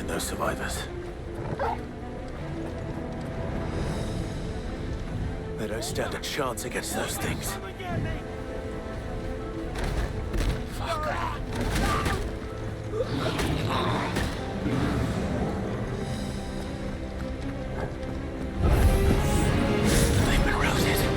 find those survivors. They don't stand a chance against those things. Fuck. They've been routed.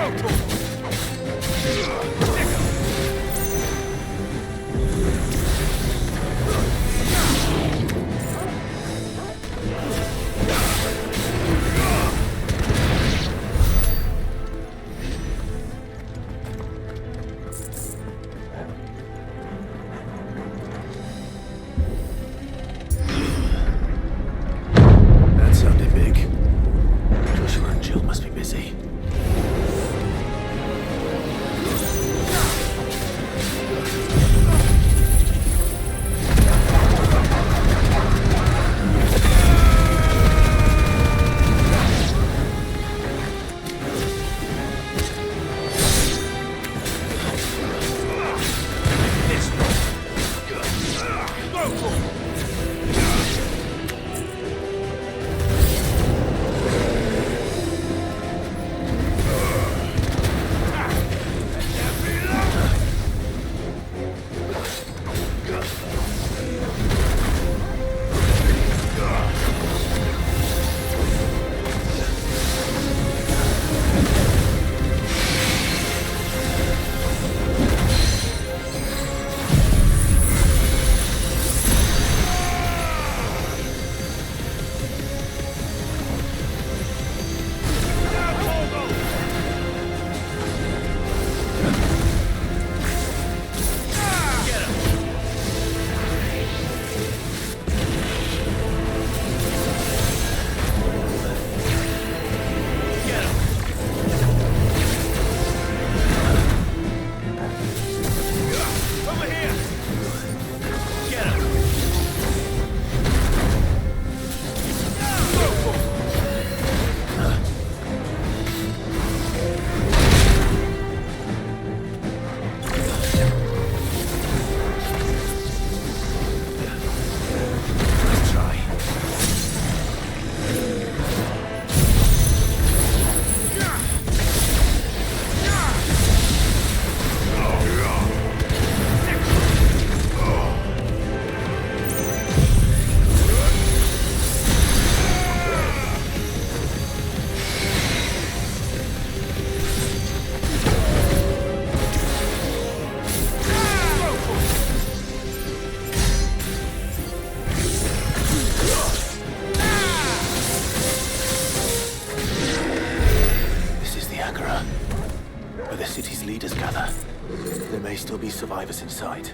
That sounded big. Joshua and Jill must be busy. Where the city's leaders gather. There may still be survivors inside.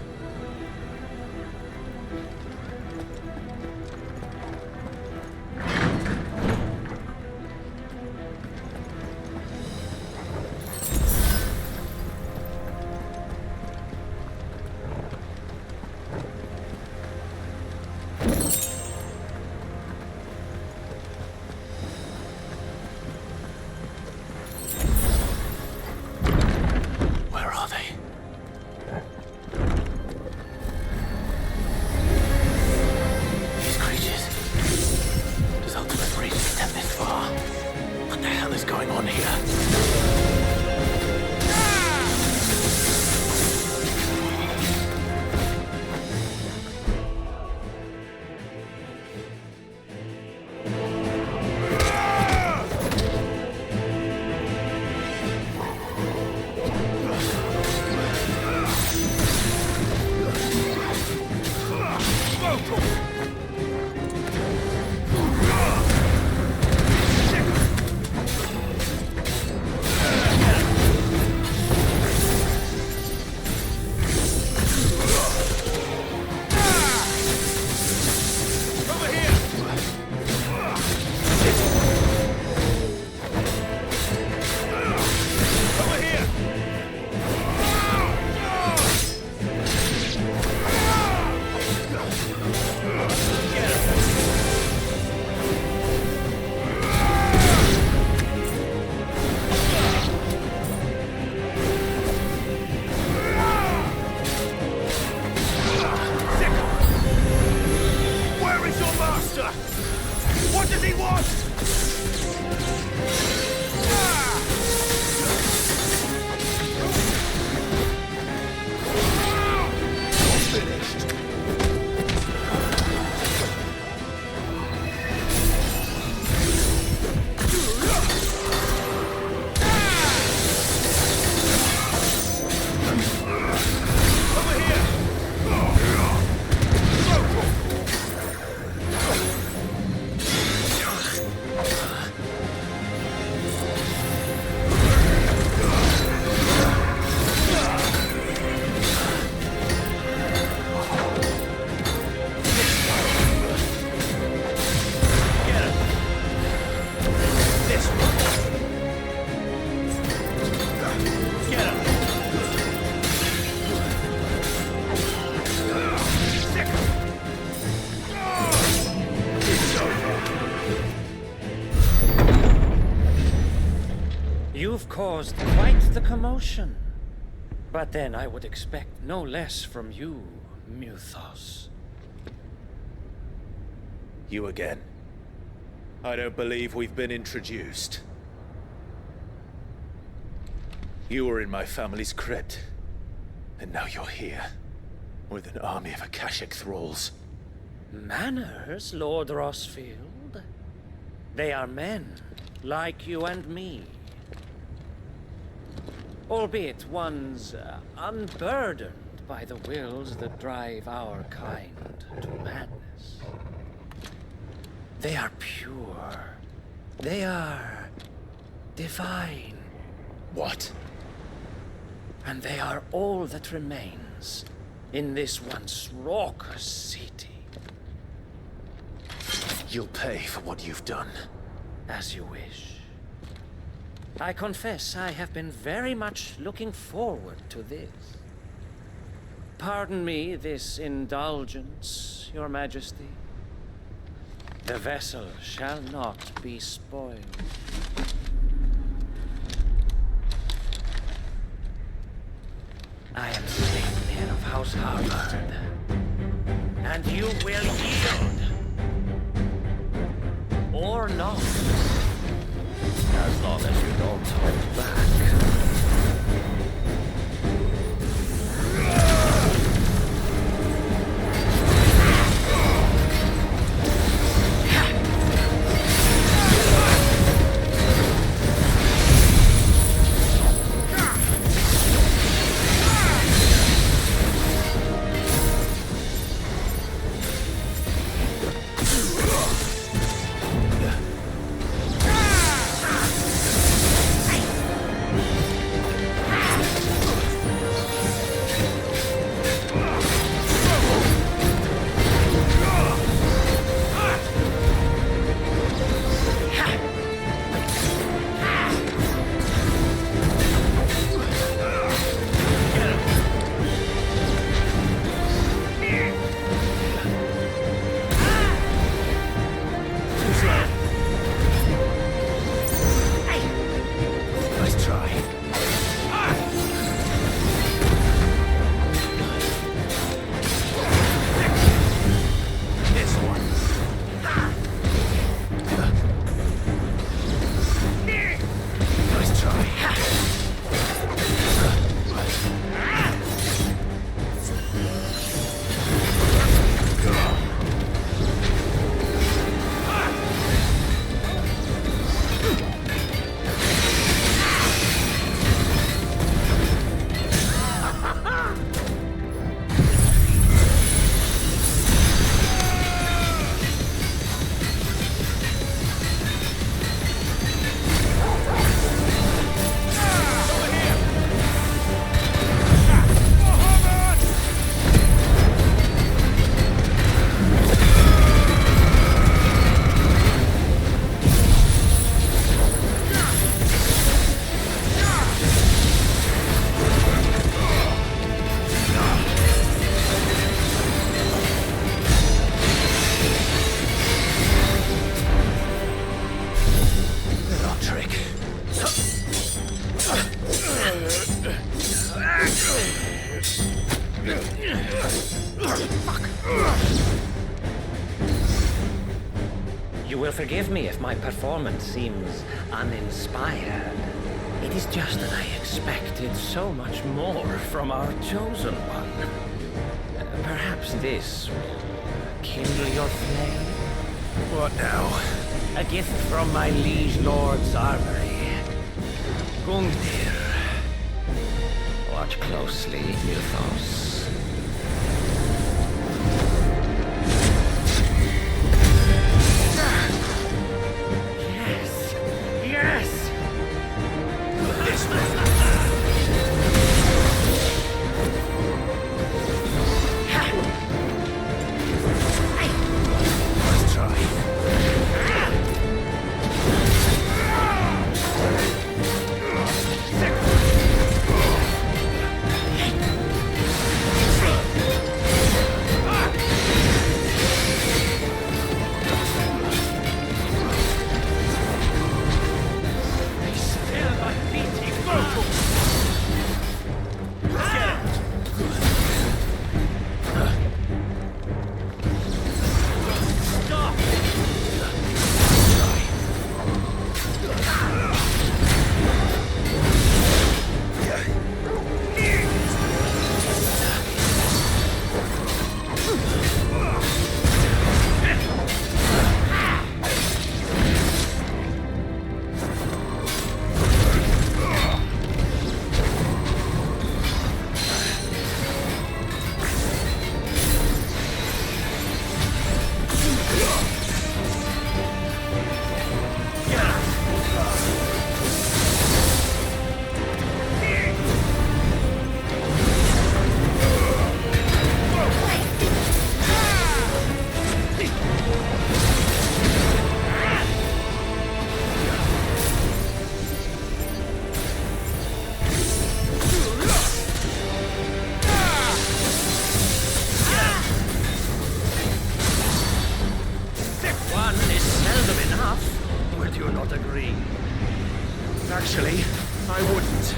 You've caused quite the commotion. But then I would expect no less from you, Mythos. You again. I don't believe we've been introduced. You were in my family's crypt, and now you're here, with an army of Akashic thralls. Manners, Lord Rosfield? They are men, like you and me. Albeit one's unburdened by the wills that drive our kind to madness. They are pure. They are divine. What? And they are all that remains in this once raucous city. You'll pay for what you've done. As you wish. I confess I have been very much looking forward to this. Pardon me this indulgence, Your Majesty. The vessel shall not be spoiled. I am Saintman of House Harvard, and you will yield. Or not. As long as you don't hold back. You will forgive me if my performance seems uninspired. It is just that I expected so much more from our chosen one. Perhaps this will kindle your flame? What now? A gift from my liege lord's armory. Gungnir. Watch closely, Mythos. Yes! Yes! This way! Let's try. Be still, my feet. wouldn't.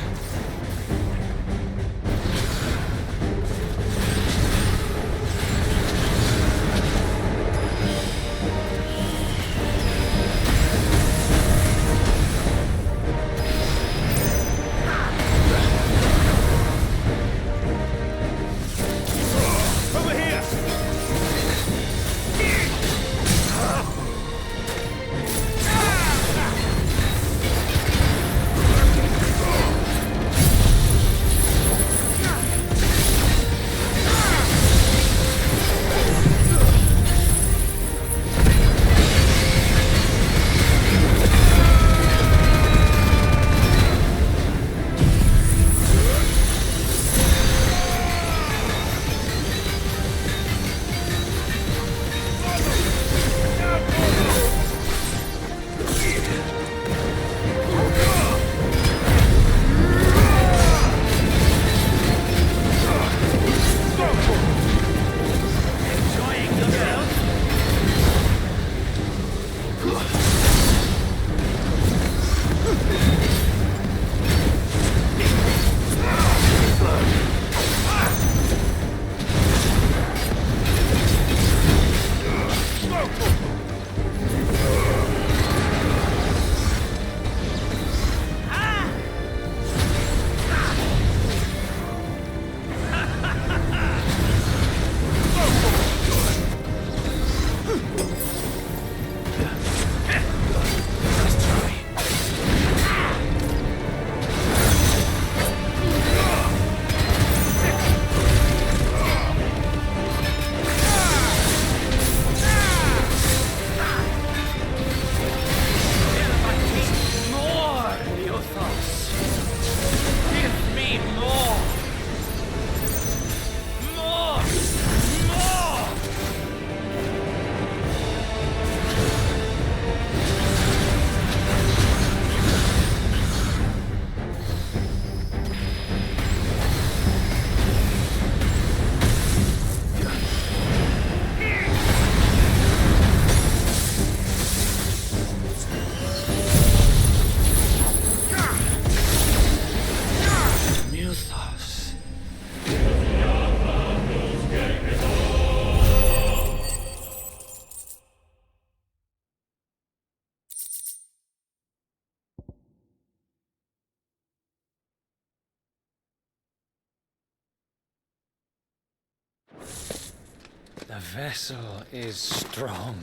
The vessel is strong.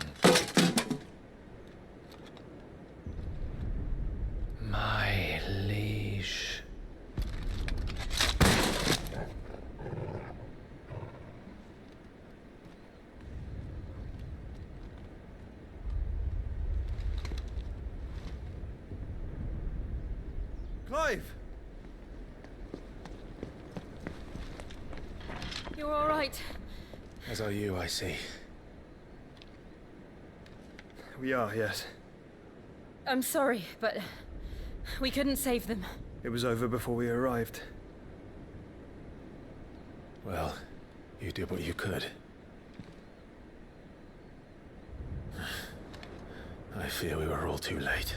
My liege. Clive! You're all right. As are you, I see. We are, yes. I'm sorry, but we couldn't save them. It was over before we arrived. Well, you did what you could. I fear we were all too late.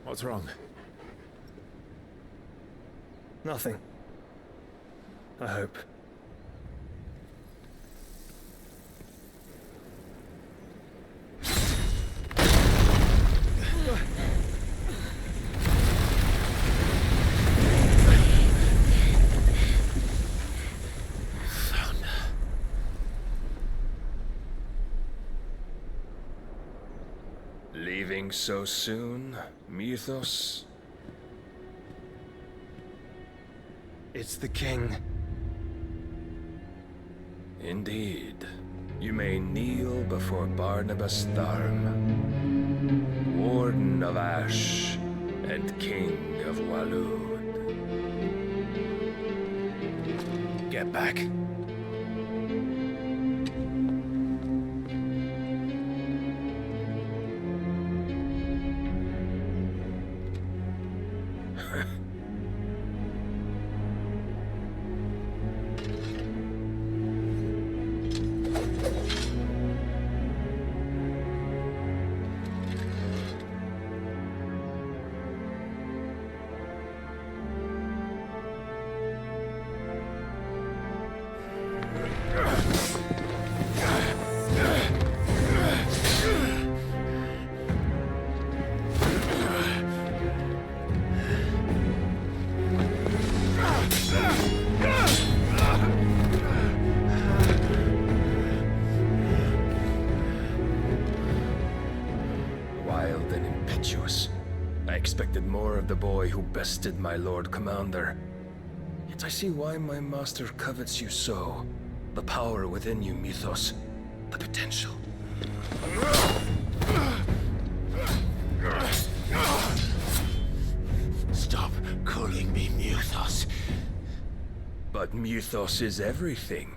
What's wrong? Nothing. I hope. Leaving so soon, Mythos? It's the king. Indeed. You may kneel before Barnabas Tharm, Warden of Ash and King of Waloed. Get back. I expected more of the boy who bested my Lord Commander. Yet I see why my master covets you so. The power within you, Mythos. The potential. Stop calling me Mythos. But Mythos is everything.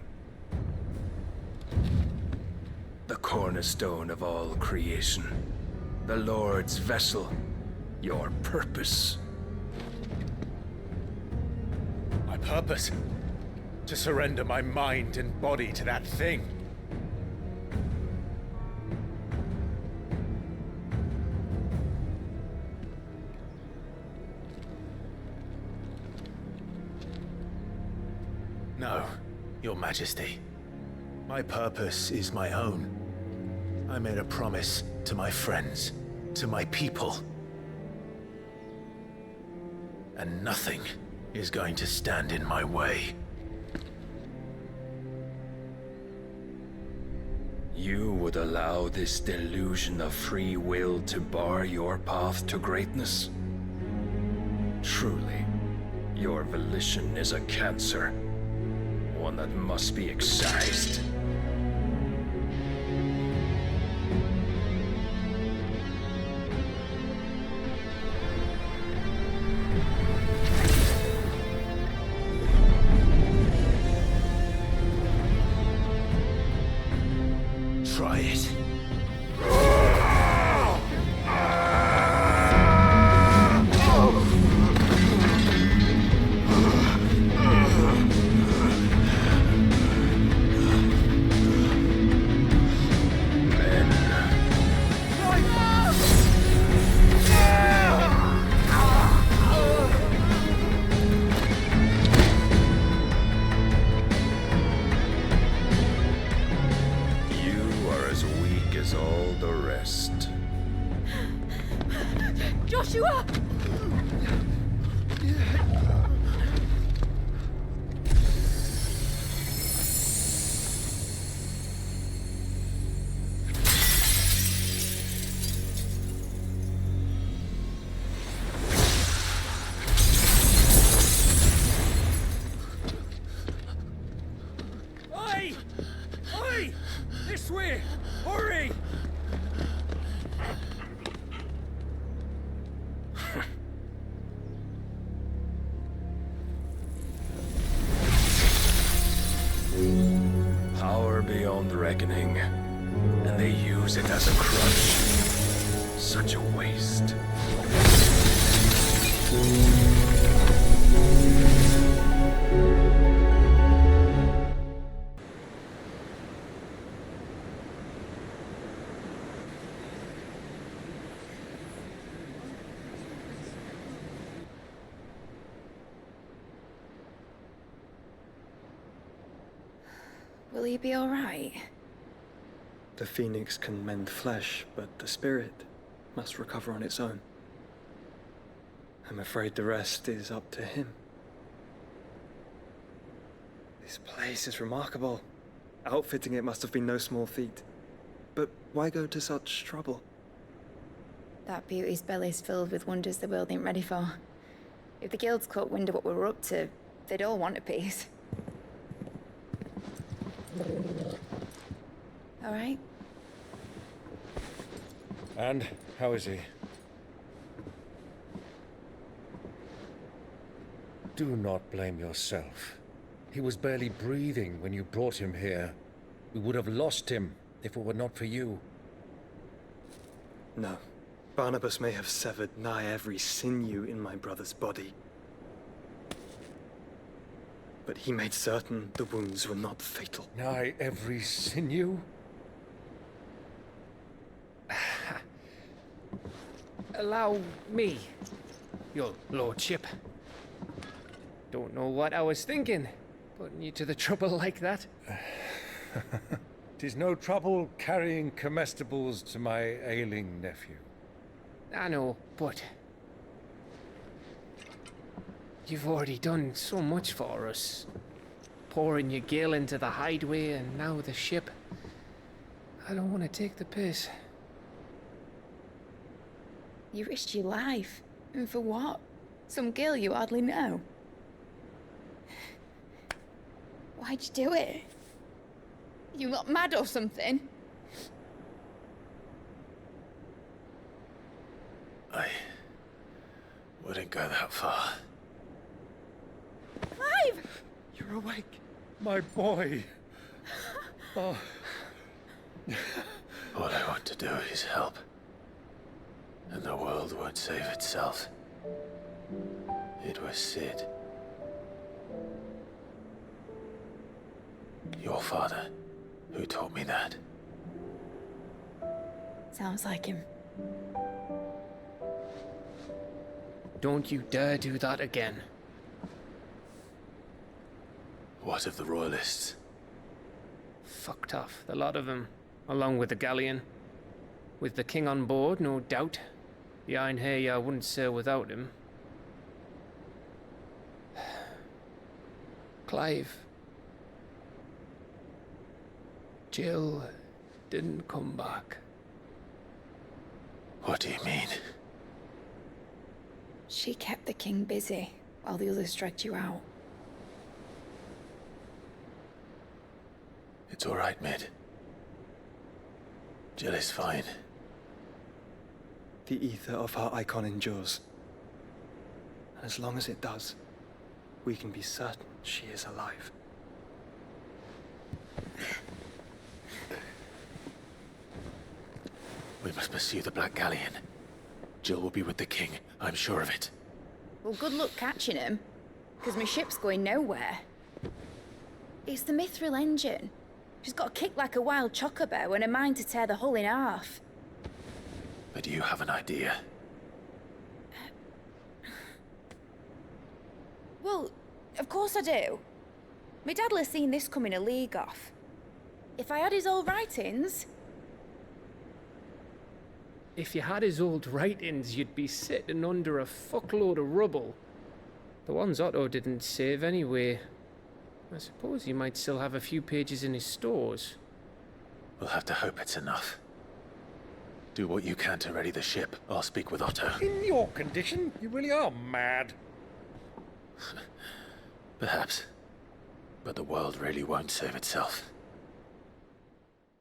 The cornerstone of all creation. The Lord's vessel. Your purpose. My purpose? To surrender my mind and body to that thing. No, Your Majesty. My purpose is my own. I made a promise to my friends, to my people. And nothing is going to stand in my way. You would allow this delusion of free will to bar your path to greatness? Truly, your volition is a cancer. One that must be excised. Try it. Joshua! Oi! Oi! This way! Hurry! Power beyond reckoning, and they use it as a crutch. Such a waste. Will he be all right? The phoenix can mend flesh, but the spirit must recover on its own. I'm afraid the rest is up to him. This place is remarkable. Outfitting it must have been no small feat. But why go to such trouble? That beauty's belly's filled with wonders the world ain't ready for. If the guilds caught wind of what we were up to, they'd all want a piece. All right? And how is he? Do not blame yourself. He was barely breathing when you brought him here. We would have lost him if it were not for you. No. Barnabas may have severed nigh every sinew in my brother's body. But he made certain the wounds were not fatal. Nigh every sinew? Allow me, your lordship. Don't know what I was thinking, putting you to the trouble like that. 'Tis no trouble carrying comestibles to my ailing nephew. I know, but you've already done so much for us. Pouring your gil into the hideaway and now the ship. I don't want to take the piss. You risked your life. And for what? Some girl you hardly know. Why'd you do it? You got mad or something? I wouldn't go that far. Clive! You're awake. My boy. Oh. All I want to do is help. And the world won't save itself. It was Sid. Your father, who taught me that. Sounds like him. Don't you dare do that again. What of the Royalists? Fucked off, the lot of them, along with the galleon. With the king on board, no doubt. The Iron Hair wouldn't sail without him. Clive. Jill didn't come back. What do you mean? She kept the king busy while the others dragged you out. It's all right, Mid. Jill is fine. The ether of her icon endures. And as long as it does, we can be certain she is alive. We must pursue the Black Galleon. Jill will be with the king, I'm sure of it. Well, good luck catching him, because my ship's going nowhere. It's the Mithril engine. She's got a kick like a wild chocobo and a mind to tear the hull in half. But you have an idea. Well, of course I do. My dad'll have seen this coming a league off. If I had his old writings... If you had his old writings, you'd be sitting under a fuckload of rubble. The ones Otto didn't save anyway. I suppose he might still have a few pages in his stores. We'll have to hope it's enough. Do what you can to ready the ship. I'll speak with Otto. In your condition, you really are mad. Perhaps. But the world really won't save itself.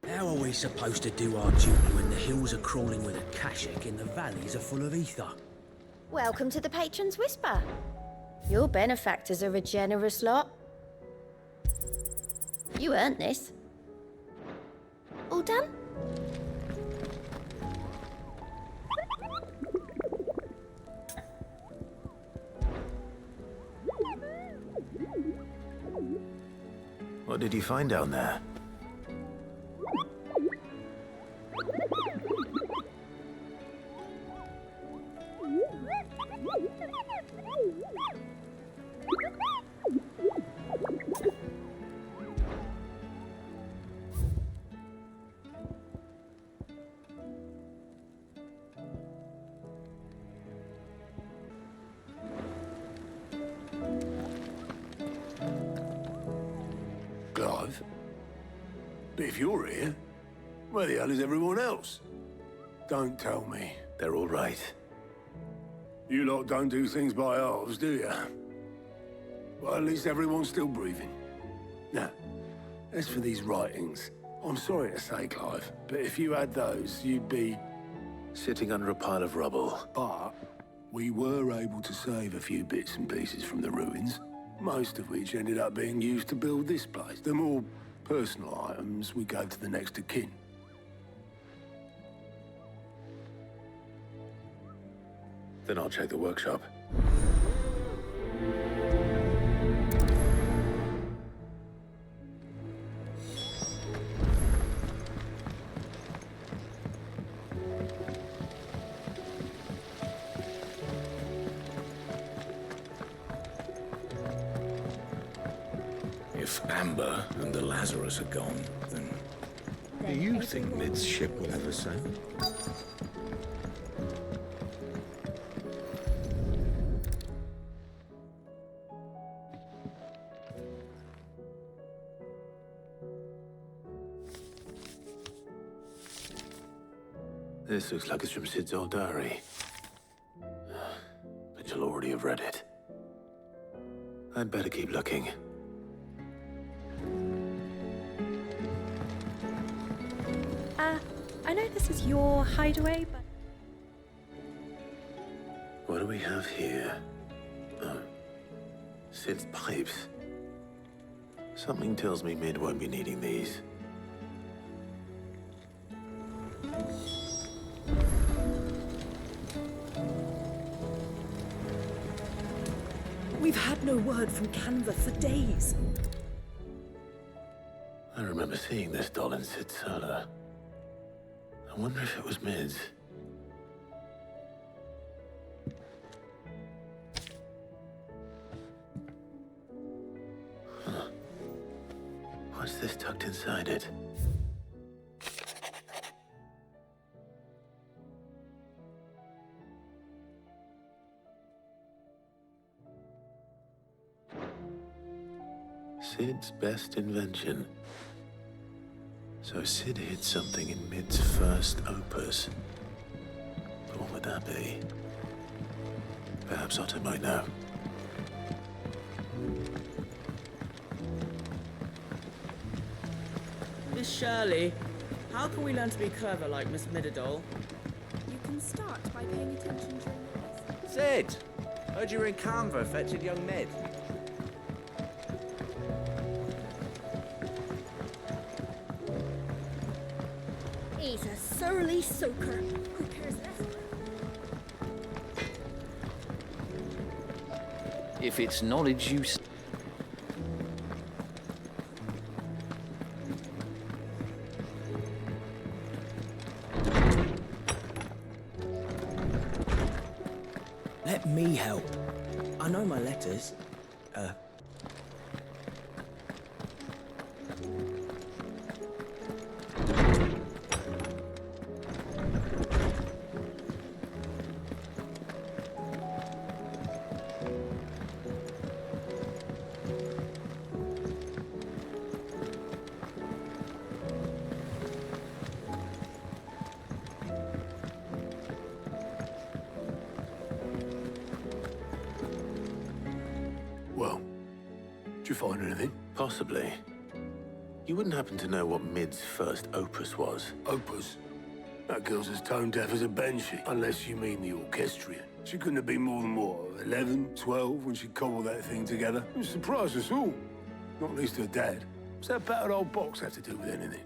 How are we supposed to do our duty when the hills are crawling with a kashik and the valleys are full of ether? Welcome to the Patron's Whisper. Your benefactors are a generous lot. You earned this. All done? What did you find down there? Clive? But if you're here, where the hell is everyone else? Don't tell me. They're all right. You lot don't do things by halves, do you? Well, at least everyone's still breathing. Now, as for these writings, I'm sorry to say, Clive, but if you had those, you'd be... Sitting under a pile of rubble. But we were able to save a few bits and pieces from the ruins, most of which ended up being used to build this place. The more personal items we gave to the next of kin. Then I'll check the workshop. If Amber and the Lazarus are gone, then... Do you think Mid's ship will ever sail? This looks like it's from Sid's old diary. I'll already have read it. I'd better keep looking. I know this is your hideaway, but... What do we have here? Oh. Sid's pipes. Something tells me Mid won't be needing these. We've had no word from Canva for days. I remember seeing this doll in Sid's cellar. I wonder if it was Mid's. Huh. What's this tucked inside it? Sid's best invention. So Sid hid something in Mid's first opus. But what would that be? Perhaps Otto might know. Miss Shirley, how can we learn to be clever like Miss Midadol? You can start by paying attention to your notes. Sid! Heard you were in Canva fetching young Mid. He's a surly soaker. Who cares less? If it's knowledge you... Let me help. I know my letters. Well, did you find anything? Possibly. You wouldn't happen to know what Mid's first opus was? Opus? That girl's as tone deaf as a banshee, unless you mean the orchestrion. She couldn't have been more than, what, 11, 12 when she cobbled that thing together? It surprised us all. Not least her dad. What's that battered old box have to do with anything?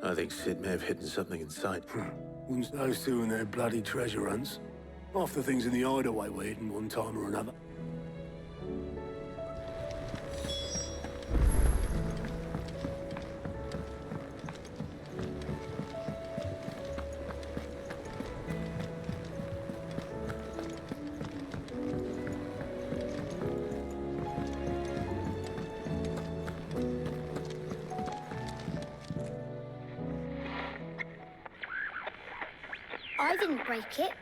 I think Sid may have hidden something inside. Wouldn't those two and their bloody treasure hunts? Half the things in the hideaway were hidden one time or another. I didn't break it.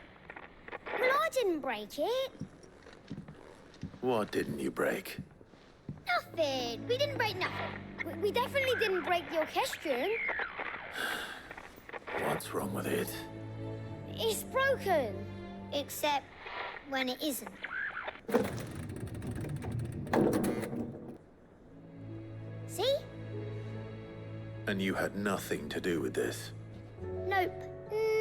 Well, I didn't break it. What didn't you break? Nothing. We didn't break nothing. We definitely didn't break the orchestrion. What's wrong with it? It's broken. Except when it isn't. See? And you had nothing to do with this? Nope.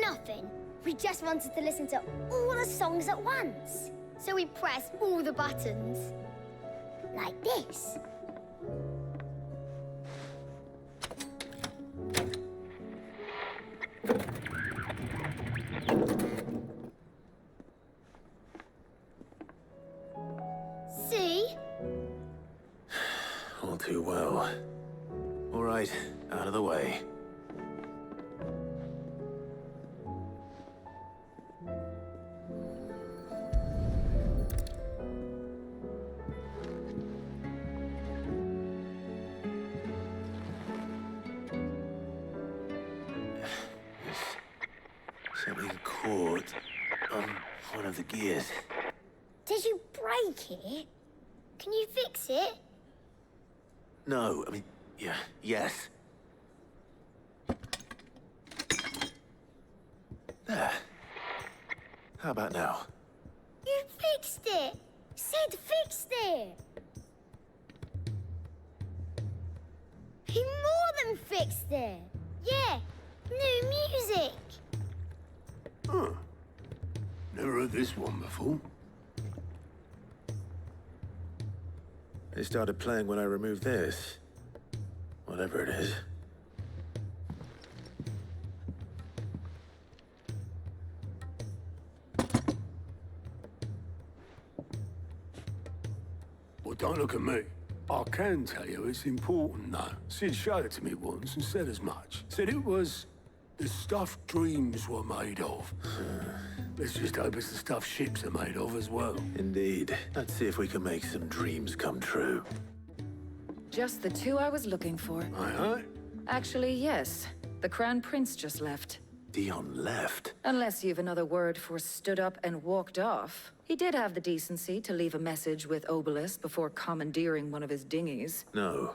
Nothing. We just wanted to listen to all the songs at once. So we pressed all the buttons. Like this. See? All too well. All right, out of the way. Something caught on one of the gears. Did you break it? Can you fix it? No, I mean, yeah, yes. There. How about now? You fixed it! Sid fixed it! He more than fixed it! Yeah, new music! Huh. Never heard this one before. They started playing when I removed this. Whatever it is. Well, don't look at me. I can tell you it's important, though. Sid showed it to me once and said as much. Said it was the stuff dreams were made of. Let's just hope it's the stuff ships are made of as well. Indeed. Let's see if we can make some dreams come true. Just the two I was looking for. Aye, aye. Actually, yes. The Crown Prince just left. Dion left? Unless you've another word for stood up and walked off. He did have the decency to leave a message with Obelisk before commandeering one of his dinghies. No.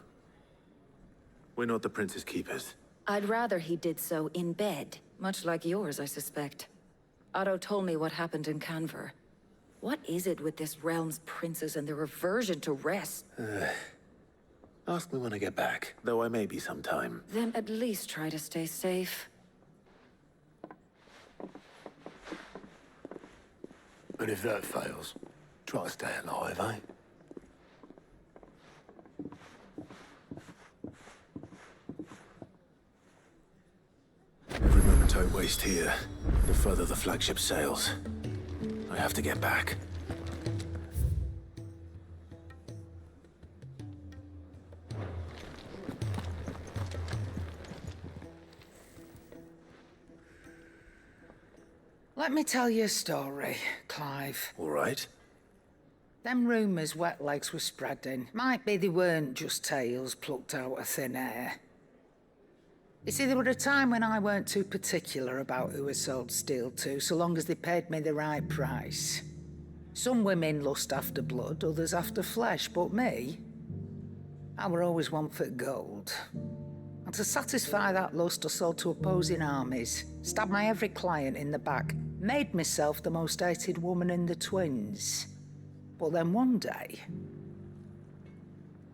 We're not the Prince's keepers. I'd rather he did so in bed. Much like yours, I suspect. Otto told me what happened in Canver. What is it with this realm's princes and their aversion to rest? Ask me when I get back, though I may be sometime. Then at least try to stay safe. And if that fails, try to stay alive, eh? Every moment I waste here, the further the flagship sails. I have to get back. Let me tell you a story, Clive. All right. Them rumours wet legs were spreading. Might be they weren't just tales plucked out of thin air. You see, there were a time when I weren't too particular about who I sold steel to, so long as they paid me the right price. Some women lust after blood, others after flesh, but me, I were always one for gold. And to satisfy that lust, I sold to opposing armies, stabbed my every client in the back, made myself the most hated woman in the twins. But then one day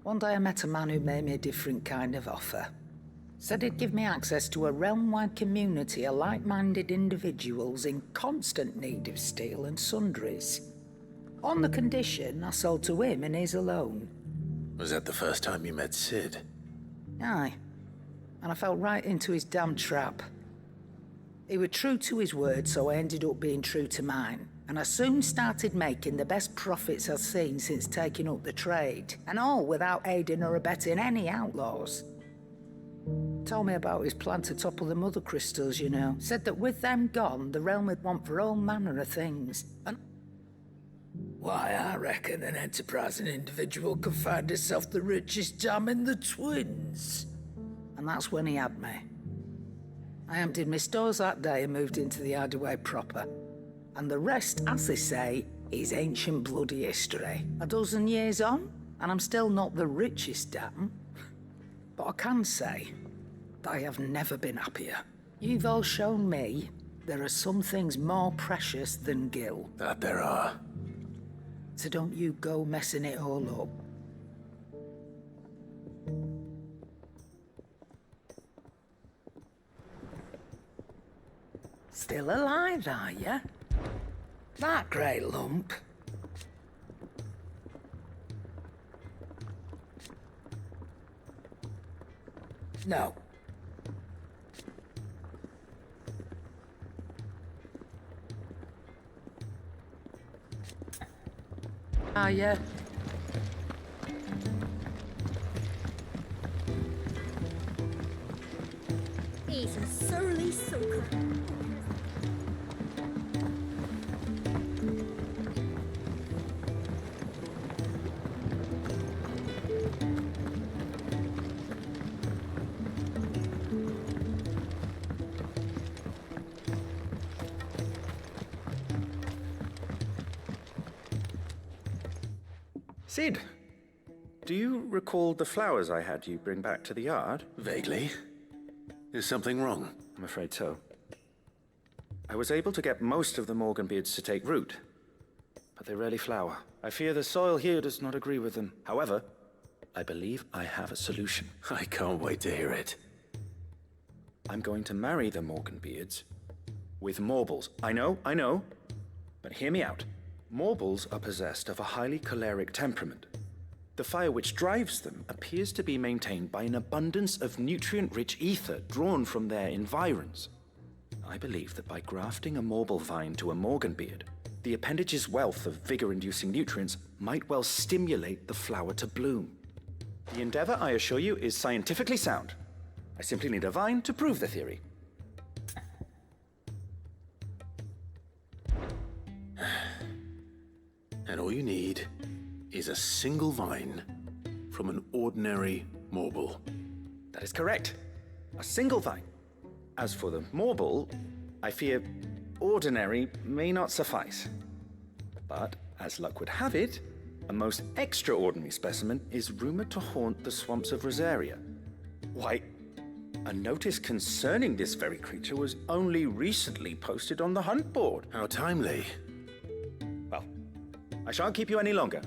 I met a man who made me a different kind of offer. Said he'd give me access to a realm-wide community of like-minded individuals in constant need of steel and sundries. On the condition I sold to him and his alone. Was that the first time you met Sid? Aye. And I fell right into his damn trap. He was true to his word, so I ended up being true to mine. And I soon started making the best profits I've seen since taking up the trade. And all without aiding or abetting any outlaws. Told me about his plan to topple the mother crystals, you know. Said that with them gone, the realm would want for all manner of things. And why, I reckon an enterprising individual could find himself the richest dam in the twins. And that's when he had me. I emptied my stores that day and moved into the hideaway proper. And the rest, as they say, is ancient bloody history. A dozen years on, and I'm still not the richest dam. But I can say that I have never been happier. You've all shown me there are some things more precious than Gil. That there are. So don't you go messing it all up. Still alive, are you? That grey lump. No. Are you? He's a surly soaker. Sid, do you recall the flowers I had you bring back to the yard? Vaguely. Is something wrong? I'm afraid so. I was able to get most of the Morganbeards to take root, but they rarely flower. I fear the soil here does not agree with them. However, I believe I have a solution. I can't wait to hear it. I'm going to marry the Morganbeards with Morbles. I know, but hear me out. Morbles are possessed of a highly choleric temperament. The fire which drives them appears to be maintained by an abundance of nutrient-rich ether drawn from their environs. I believe that by grafting a Morble vine to a Morganbeard, the appendage's wealth of vigor-inducing nutrients might well stimulate the flower to bloom. The endeavor, I assure you, is scientifically sound. I simply need a vine to prove the theory. And all you need is a single vine from an ordinary Morble. That is correct. A single vine. As for the Morble, I fear ordinary may not suffice. But, as luck would have it, a most extraordinary specimen is rumored to haunt the swamps of Rosaria. Why, a notice concerning this very creature was only recently posted on the hunt board. How timely. Well, I shan't keep you any longer.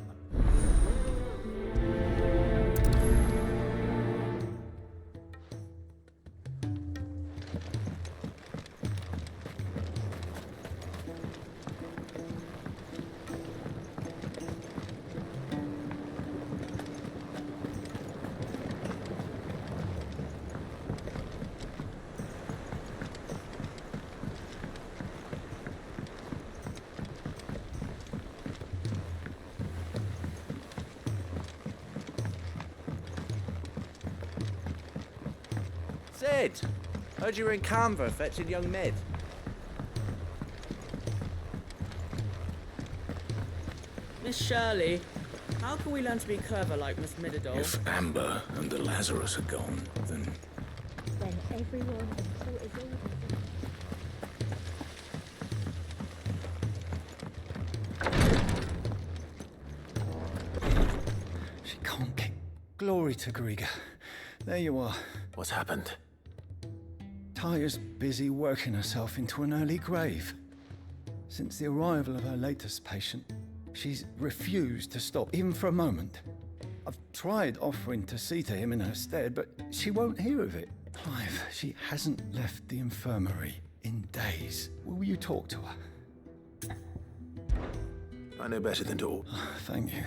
Sid! Heard you were in Canva fetching young Mid. Miss Shirley, how can we learn to be clever like Miss Mididol? If Amber and the Lazarus are gone, then everyone is over. She can't kick. Glory to Griga. There you are. What's happened? Taya's busy working herself into an early grave. Since the arrival of her latest patient, she's refused to stop, even for a moment. I've tried offering to see to him in her stead, but she won't hear of it. Clive, she hasn't left the infirmary in days. Will you talk to her? I know better than to... Thank you.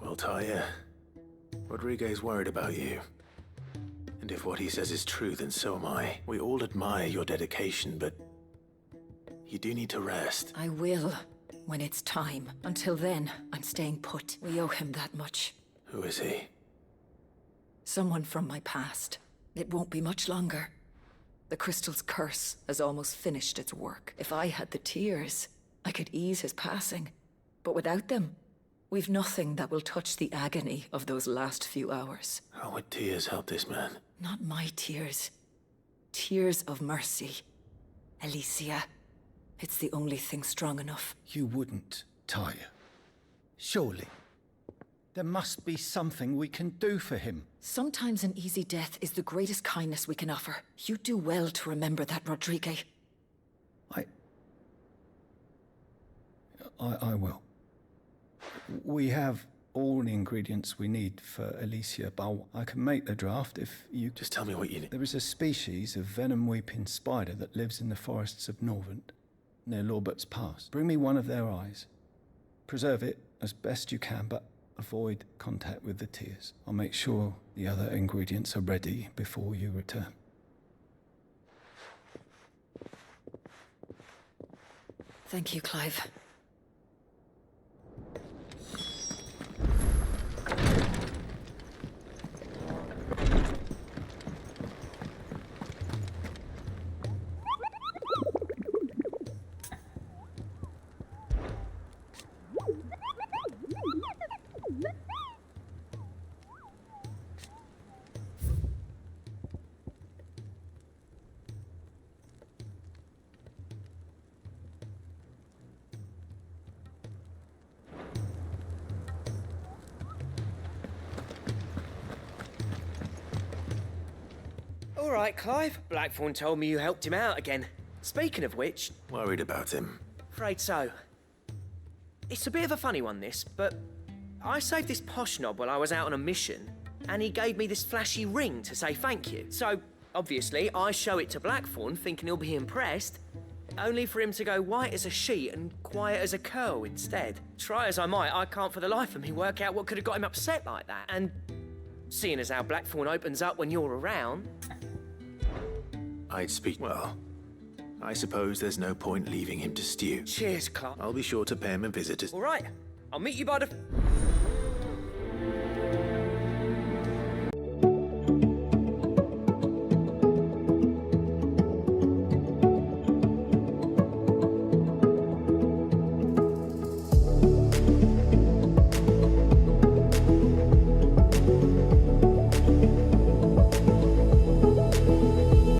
Well, Taya, Rodriguez worried about you. And if what he says is true, then so am I. We all admire your dedication, but you do need to rest. I will, when it's time. Until then, I'm staying put. We owe him that much. Who is he? Someone from my past. It won't be much longer. The crystal's curse has almost finished its work. If I had the tears, I could ease his passing. But without them, we've nothing that will touch the agony of those last few hours. How would tears help this man? Not my tears. Tears of mercy. Alicia. It's the only thing strong enough. You wouldn't, Taya. Surely. There must be something we can do for him. Sometimes an easy death is the greatest kindness we can offer. You do well to remember that, Rodrigue. I will. We have all the ingredients we need for Alicia, but I can make the draft if you... Just tell me what you need. There is a species of venom-weeping spider that lives in the forests of Norvent, near Lorbert's Pass. Bring me one of their eyes. Preserve it as best you can, but avoid contact with the tears. I'll make sure the other ingredients are ready before you return. Thank you, Clive. All right, Clive. Blackthorn told me you helped him out again. Speaking of which... Worried about him? Afraid so. It's a bit of a funny one, this, but I saved this posh knob while I was out on a mission, and he gave me this flashy ring to say thank you. So, obviously, I show it to Blackthorn, thinking he'll be impressed, only for him to go white as a sheet and quiet as a curl instead. Try as I might, I can't for the life of me work out what could have got him upset like that. And seeing as how Blackthorn opens up when you're around... I'd speak... Well, I suppose there's no point leaving him to stew. Cheers, Clark. I'll be sure to pay him a visit. All right, I'll meet you by the...